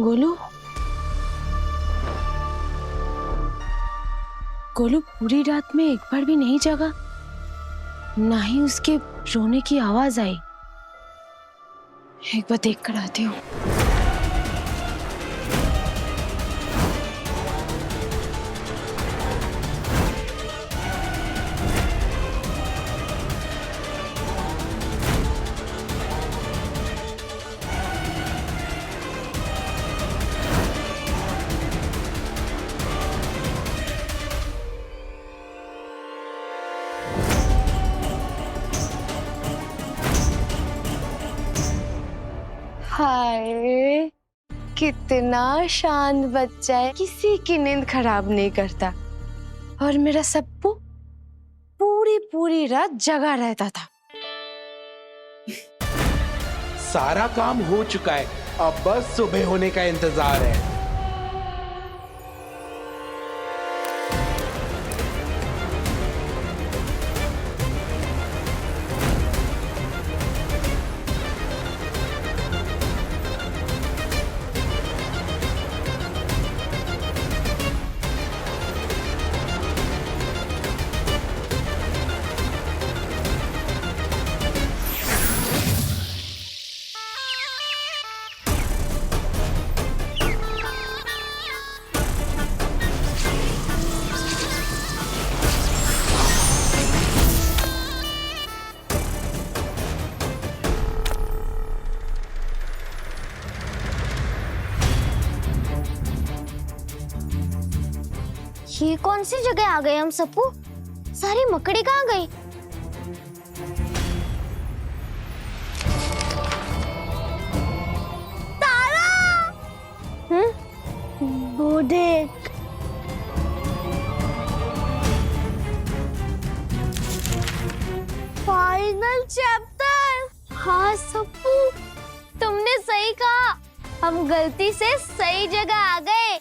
गोलू, गोलू पूरी रात में एक बार भी नहीं जगा, ना ही उसके रोने की आवाज आई। एक बार देख कर आती हूँ। हाय, कितना शांत बच्चा है, किसी की नींद खराब नहीं करता। और मेरा सप्पू पूरी पूरी रात जगा रहता था। सारा काम हो चुका है, अब बस सुबह होने का इंतजार है। ये कौन सी जगह आ गए हम सप्पू? सारी मकड़ी कहाँ गई? तारा! वो देख। Final chapter. हाँ सप्पू, तुमने सही कहा, हम गलती से सही जगह आ गए।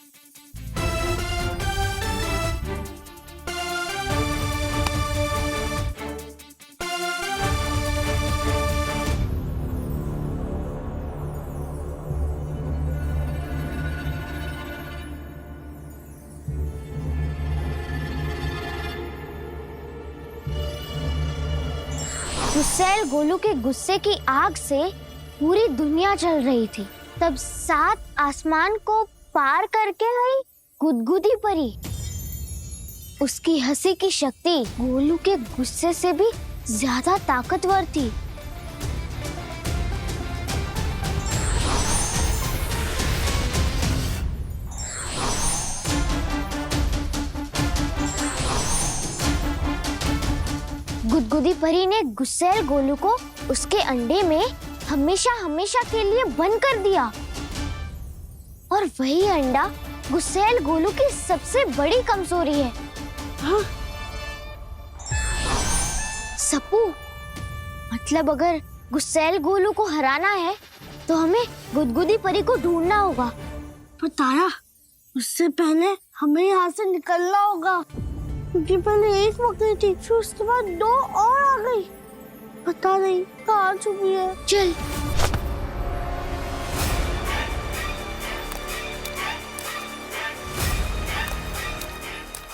गुस्सैल गोलू के गुस्से की आग से पूरी दुनिया जल रही थी। तब 7 आसमान को पार करके आई गुदगुदी परी। उसकी हंसी की शक्ति गोलू के गुस्से से भी ज्यादा ताकतवर थी। गुदगुदी परी ने गुस्सैल गोलू को उसके अंडे में हमेशा हमेशा के लिए बंद कर दिया। और वही अंडा गुस्सैल गोलू की सबसे बड़ी कमजोरी है। हाँ? सप्पू, मतलब अगर गुस्सैल गोलू को हराना है तो हमें गुदगुदी परी को ढूंढना होगा। पर तारा, उससे पहले हमें यहाँ से निकलना होगा, क्योंकि पहले एक मकड़ी थी, फिर उसके बाद 2 और आ गई। पता नहीं कहाँ छुपी है। चल।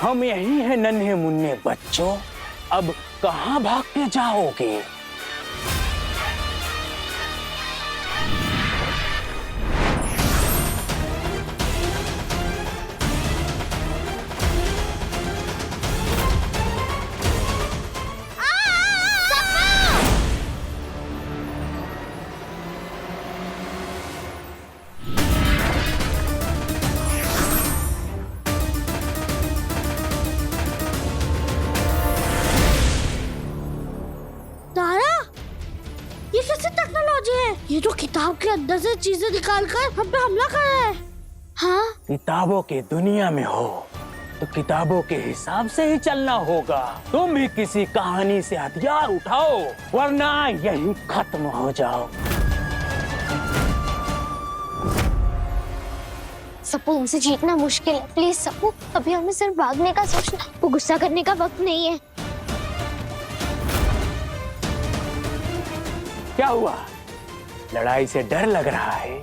हम यही हैं नन्हे मुन्ने बच्चों, अब कहाँ भाग के जाओगे? ये तो किताब के अंदर से चीजें निकालकर हम पे हमला कर रहा है। हाँ? किताबों की दुनिया में हो तो किताबों के हिसाब से ही चलना होगा। तुम भी किसी कहानी से हथियार उठाओ, वरना यही खत्म हो जाओ। सप्पू, हमसे जीतना मुश्किल है। प्लीज सप्पू, अभी हमें सिर्फ भागने का सोचना, वो गुस्सा करने का वक्त नहीं है। क्या हुआ? लड़ाई से डर लग रहा है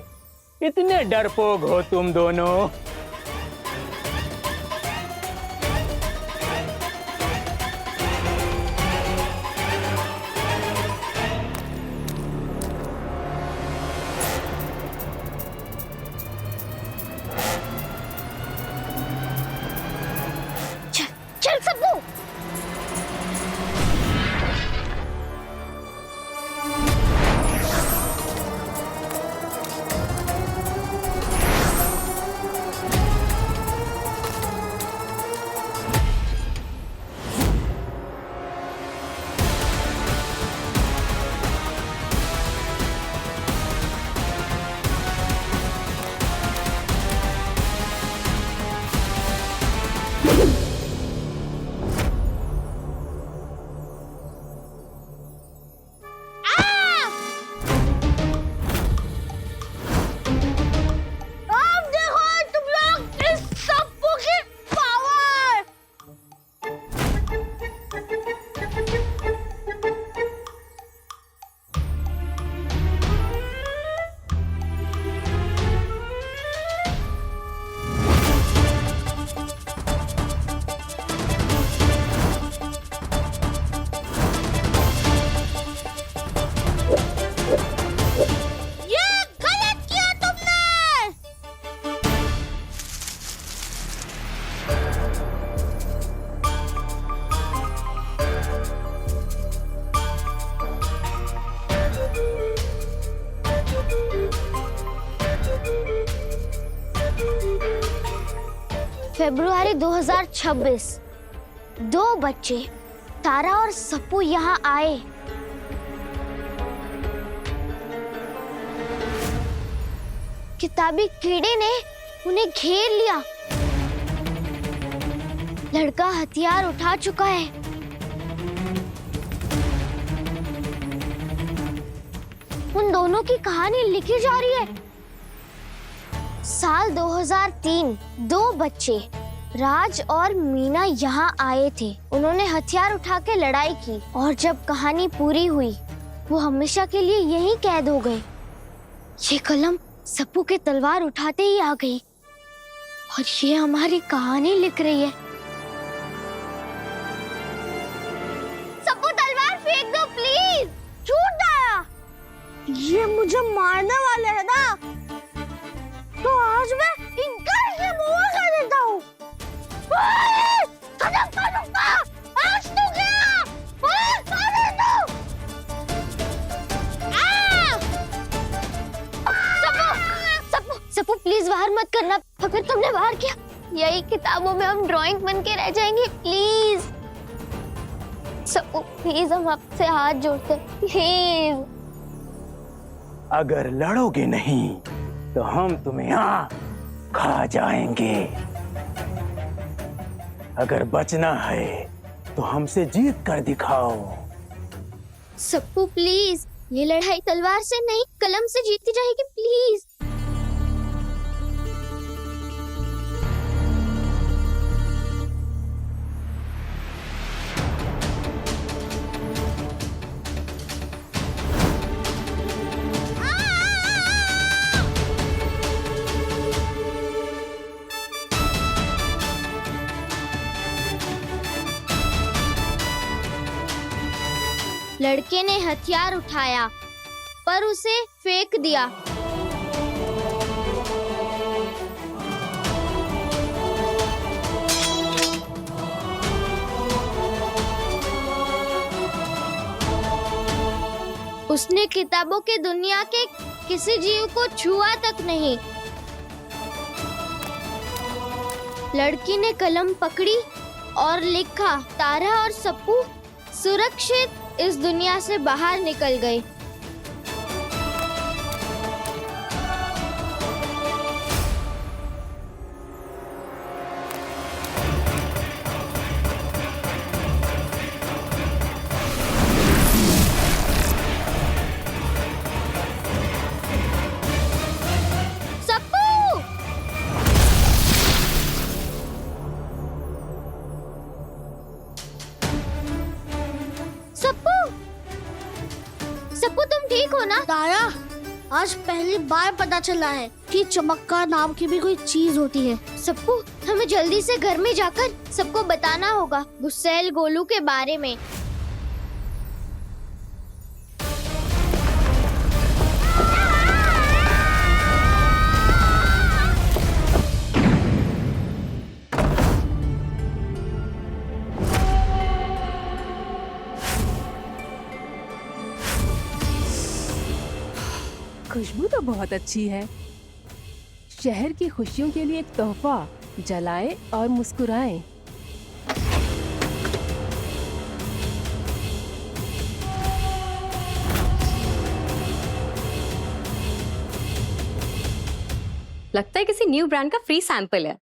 इतने डरपोक हो तुम दोनों। चल सप्पू। फरवरी 2026 दो बच्चे तारा और सप्पू यहाँ आए। किताबी कीड़े ने उन्हें घेर लिया। लड़का हथियार उठा चुका है। उन दोनों की कहानी लिखी जा रही है। साल 2003 दो बच्चे राज और मीना यहाँ आए थे। उन्होंने हथियार उठा के लड़ाई की और जब कहानी पूरी हुई वो हमेशा के लिए यहीं कैद हो गए। ये कलम सप्पू के तलवार उठाते ही आ गई और ये हमारी कहानी लिख रही है। सप्पू तलवार फेंक दो प्लीज। झूठ आया, ये मुझे मारने वाले है ना, तो आज मैं इनका ही मुंह कर देता हूँ। आज तो गया, सप्पू प्लीज बाहर मत करना। अगर तुमने बाहर किया यही किताबों में हम ड्राइंग बन के रह जाएंगे। प्लीज सप्पू प्लीज, हम आपसे हाथ जोड़ते प्लीज। अगर लड़ोगे नहीं तो हम तुम्हें यहाँ खा जाएंगे। अगर बचना है तो हमसे जीत कर दिखाओ। सप्पू प्लीज, ये लड़ाई तलवार से नहीं कलम से जीती जाएगी प्लीज। लड़के ने हथियार उठाया पर उसे फेंक दिया। उसने किताबों के दुनिया के किसी जीव को छुआ तक नहीं। लड़की ने कलम पकड़ी और लिखा, तारा और सप्पू सुरक्षित इस दुनिया से बाहर निकल गए। तारा, आज पहली बार पता चला है कि चमत्कार नाम की भी कोई चीज होती है। सबको हमें जल्दी से घर में जाकर सबको बताना होगा गुस्सैल गोलू के बारे में। खुशबू तो बहुत अच्छी है। शहर की खुशियों के लिए एक तोहफा, जलाएं और मुस्कुराएं। लगता है किसी न्यू ब्रांड का फ्री सैंपल है।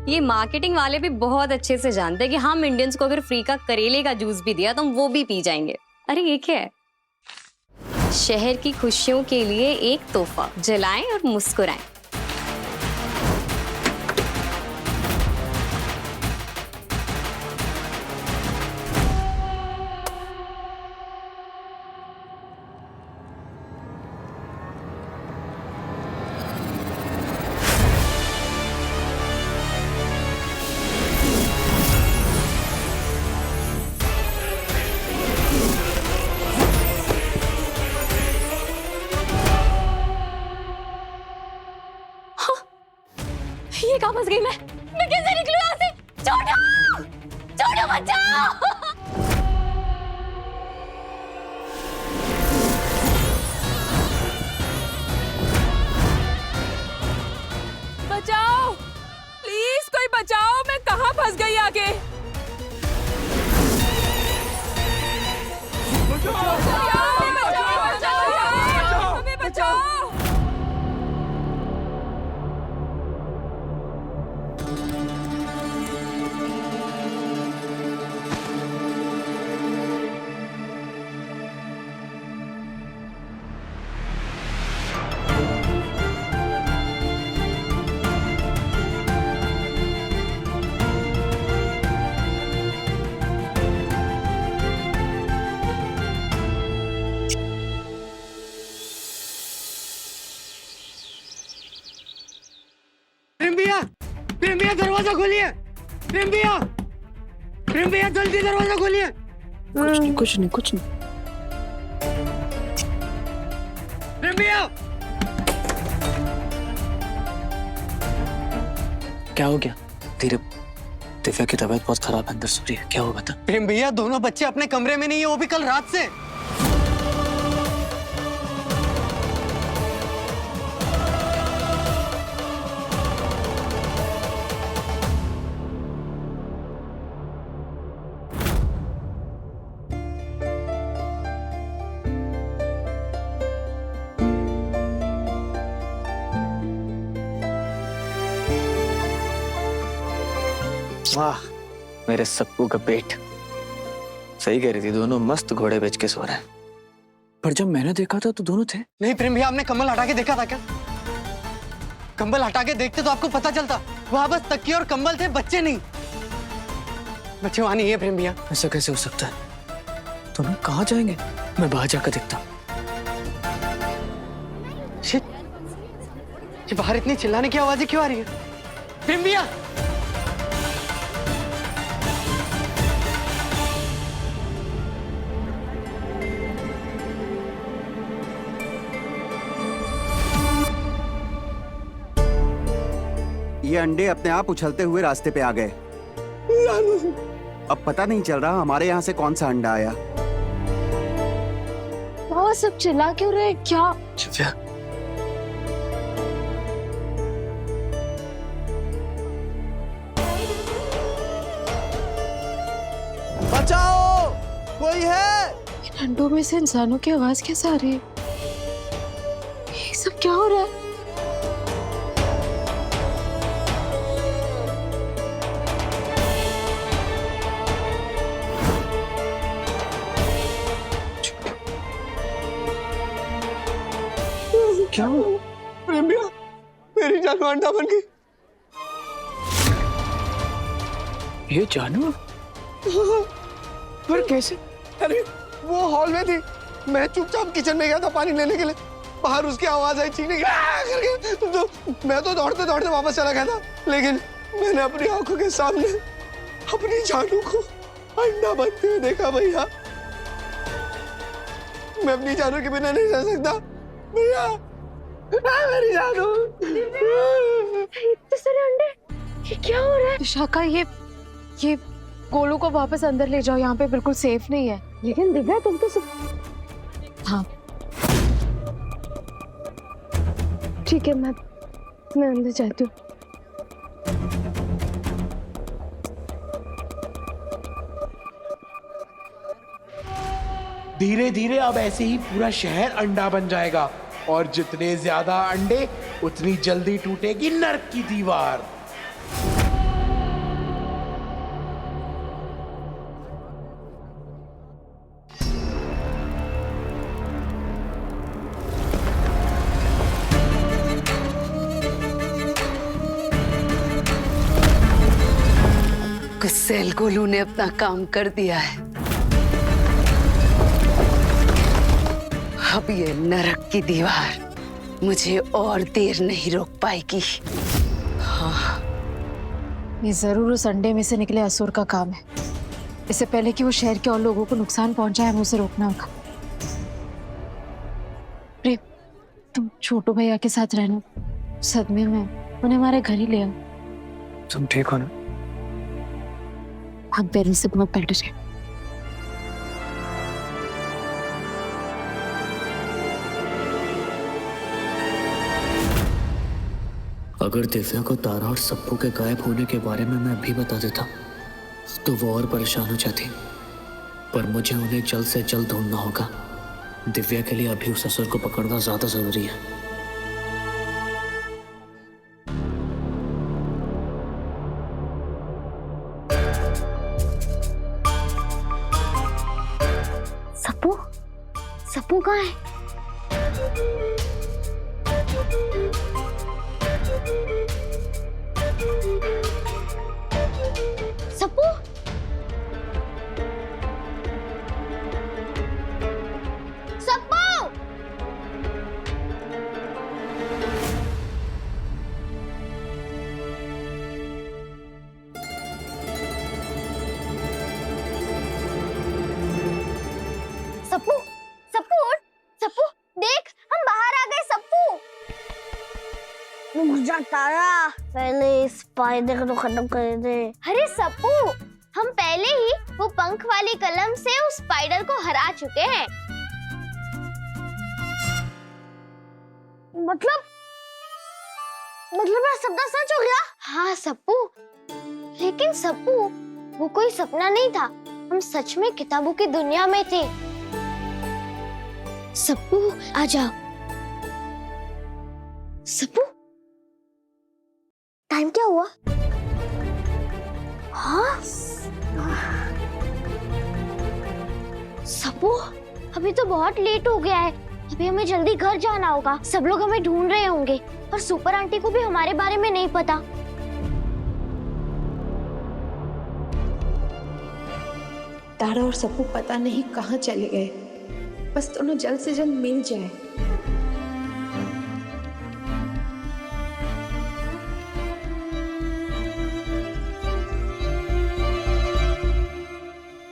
ये मार्केटिंग वाले भी बहुत अच्छे से जानते हैं कि हम इंडियंस को अगर फ्री का करेले का जूस भी दिया तो हम वो भी पी जाएंगे। अरे ये क्या है? शहर की खुशियों के लिए एक तोहफा, जलाएं और मुस्कुराएं। ये कहाँ फंस गई मैं कैसे निकलूं यहाँ से? छोड़ो, छोड़ो, बचाओ। बचाओ, प्लीज कोई बचाओ, मैं कहाँ फंस गई आगे। बचाओ, हमें बचाओ। प्रेम भैया दरवाजा खोलिए। प्रेम भैया जल्दी दरवाजा खोलिए। कुछ नहीं प्रेम भैया क्या हो गया? दिव्या की तबीयत बहुत खराब है, अंदर सो रही है। क्या हुआ बता? प्रेम भैया दोनों बच्चे अपने कमरे में नहीं है, वो भी कल रात से। वाह, मेरे सप्पू का पेट। सही कह रही थी, दोनों मस्त घोड़े बेच के सो रहे हैं। पर जब मैंने देखा था तो दोनों थे। नहीं प्रेम भैया, आपने कंबल हटा के देखा था क्या? कंबल हटा के देखते तो आपको पता चलता। वहां बस तकिया और कंबल थे, बच्चे नहीं। बच्चे वहां नहीं है प्रेम भैया। ऐसा कैसे हो सकता है? दोनों कहाँ जाएंगे? मैं बाहर जाकर देखता हूँ। शिट, ये बाहर इतनी चिल्लाने की आवाजें क्यों आ रही है? प्रेम भैया ये अंडे अपने आप उछलते हुए रास्ते पे आ गए। अब पता नहीं चल रहा हमारे यहाँ से कौन सा अंडा आया। बहुत सब चिल्ला क्यों रहे? क्या दिव्या, बचाओ, कोई है? इन अंडों में से इंसानों की आवाज कैसे आ रही है? ये सब क्या हो रहा है? क्या? प्रेम भैया, मेरी जानू अंडा बन गई। ये जानू? पर कैसे? अरे वो हॉल में थी, मैं चुपचाप किचन में गया था पानी लेने के लिए। बाहर उसकी आवाज आई चीखने की, "आ!" करके। तो मैं तो दौड़ते दौड़ते वापस चला गया था, लेकिन मैंने अपनी आंखों के सामने अपनी जानू को अंडा बनते हुए देखा भैया। मैं अपनी जानू के बिना नहीं रह सकता भैया। मेरी जानू। इतने सारे अंडे, ये क्या हो रहा है? विशाखा, ये गोलू को वापस अंदर ले जाओ, यहाँ पे बिल्कुल सेफ नहीं है। लेकिन दिव्या, तुम तो सब... हाँ ठीक है, मैं अंदर जाती हूँ। धीरे धीरे अब ऐसे ही पूरा शहर अंडा बन जाएगा, और जितने ज्यादा अंडे उतनी जल्दी टूटेगी नर्क की दीवार। गुस्सेल गोलू ने अपना काम कर दिया है। अब ये नरक की दीवार मुझे और देर नहीं रोक पाएगी। हाँ, ये जरूर उस अंडे में से निकले असुर का काम है। इससे पहले कि वो शहर के और लोगों को नुकसान पहुंचाए, हमें उसे रोकना होगा। प्रेम, तुम छोटू भैया के साथ रहना, सदमे में उन्हें हमारे घर ही ले आओ। तुम ठीक हो ना? हम पेरेंट्स से बहुत बेटर है। अगर दिव्या को तारा और सप्पू के गायब होने के बारे में मैं अभी बता देता तो वो और परेशान हो जाती, पर मुझे उन्हें जल्द से जल्द ढूंढना होगा। दिव्या के लिए अभी उस असुर को पकड़ना ज्यादा जरूरी है। सप्पू, सप्पू कहाँ है? सप्पू, सप्पू, सप्पू, सप्पू उठ, सप्पू देख, हम बाहर आ गए। सप्पू रुक जा तारा, पहले इस स्पाइडर को तो खत्म कर दे। अरे सप्पू, हम पहले ही वो पंख वाली कलम से उस स्पाइडर को हरा चुके हैं। मतलब ये सपना सच हो गया? हाँ सप्पू, लेकिन सप्पू वो कोई सपना नहीं था, हम सच में किताबों की दुनिया में थे। सप्पू आजा। सप्पू, टाइम क्या हुआ? हाँ सप्पू, अभी तो बहुत लेट हो गया है, अभी हमें जल्दी घर जाना होगा। सब लोग हमें ढूंढ रहे होंगे और सुपर आंटी को भी हमारे बारे में नहीं पता। तारा और सप्पू पता नहीं कहाँ चले गए, बस दोनों जल्द से जल्द मिल जाए।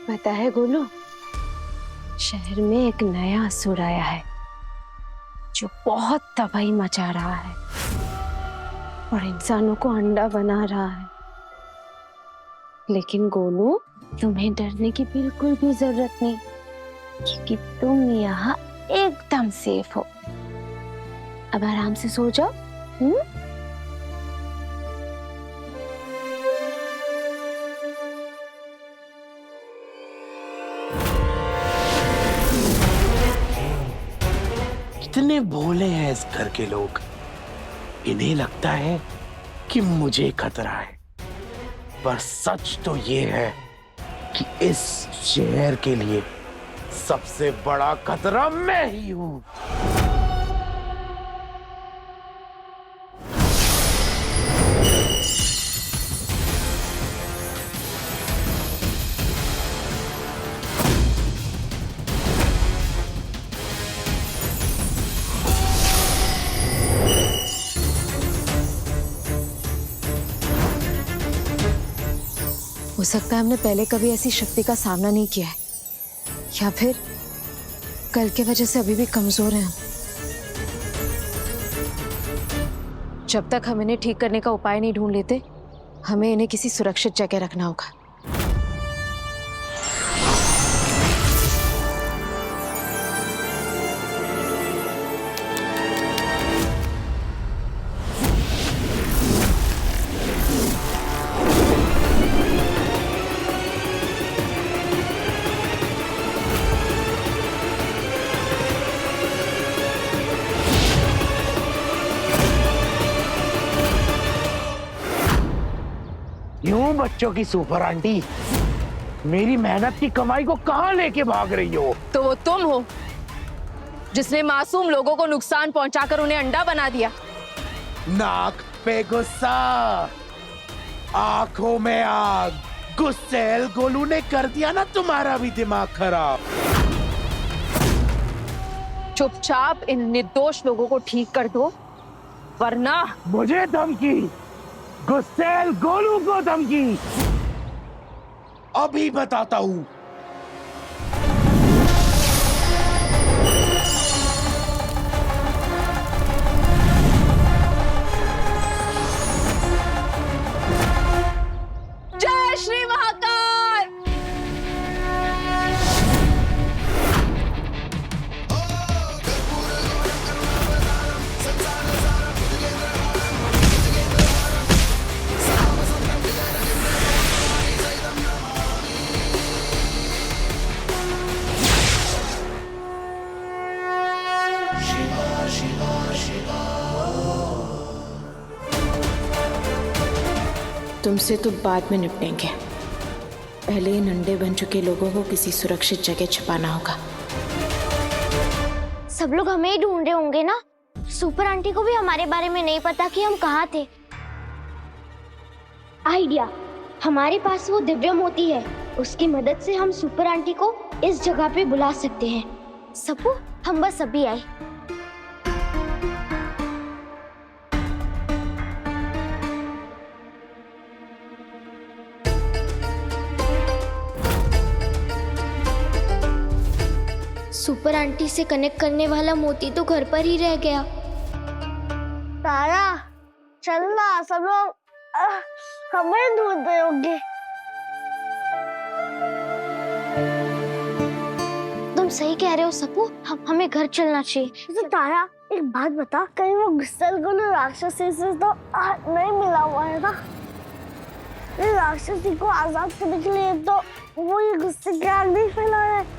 पता है गोलू, शहर में एक नया असुर आया है जो बहुत तबाही मचा रहा है और इंसानों को अंडा बना रहा है। लेकिन गोलू, तुम्हें डरने की बिल्कुल भी जरूरत नहीं, क्योंकि तुम यहाँ एकदम सेफ हो। अब आराम से सो जाओ। कितने भोले हैं इस घर के लोग, इन्हें लगता है कि मुझे खतरा है, पर सच तो ये है कि इस शहर के लिए सबसे बड़ा खतरा मैं ही हूं। सकता है हमने पहले कभी ऐसी शक्ति का सामना नहीं किया है, या फिर कल की वजह से अभी भी कमजोर हैं हम। जब तक हम इन्हें ठीक करने का उपाय नहीं ढूंढ लेते, हमें इन्हें किसी सुरक्षित जगह रखना होगा। क्यों बच्चों की सुपर आंटी, मेरी मेहनत की कमाई को कहां लेके भाग रही हो? तो वो तुम हो जिसने मासूम लोगों को नुकसान पहुंचाकर उन्हें अंडा बना दिया। नाक पे गुस्सा, आंखों में आग। गुस्सेल गोलू ने कर दिया ना तुम्हारा भी दिमाग खराब। चुपचाप इन निर्दोष लोगों को ठीक कर दो, वरना मुझे धमकी? गुस्सेल गोलू को धमकी? अभी बताता हूं। जय श्री महाकाल। तुमसे तो बाद में निपटेंगे, पहले इन अंडे बन चुके लोगों को किसी सुरक्षित जगह छिपाना होगा। सब लोग हमें ही ढूंढ रहे होंगे ना? सुपर आंटी को भी हमारे बारे में नहीं पता कि हम कहाँ थे। आइडिया, हमारे पास वो दिव्य मोती है, उसकी मदद से हम सुपर आंटी को इस जगह पे बुला सकते हैं। सप्पू, हम बस अभी आए। सुपर आंटी से कनेक्ट करने वाला मोती तो घर पर ही रह गया। तारा, चल ना, सब लोग हमें ढूंढ रहे होंगे। तुम सही कह रहे हो सप्पू, हमें घर चलना चाहिए। तो तारा, एक बात बता, कहीं वो गुस्सेल गोलू राक्षसी से तो नहीं मिला हुआ है ना? राक्षसी को आजाद करने के लिए तो वो ये गुस्से की आग नहीं फैला रहे।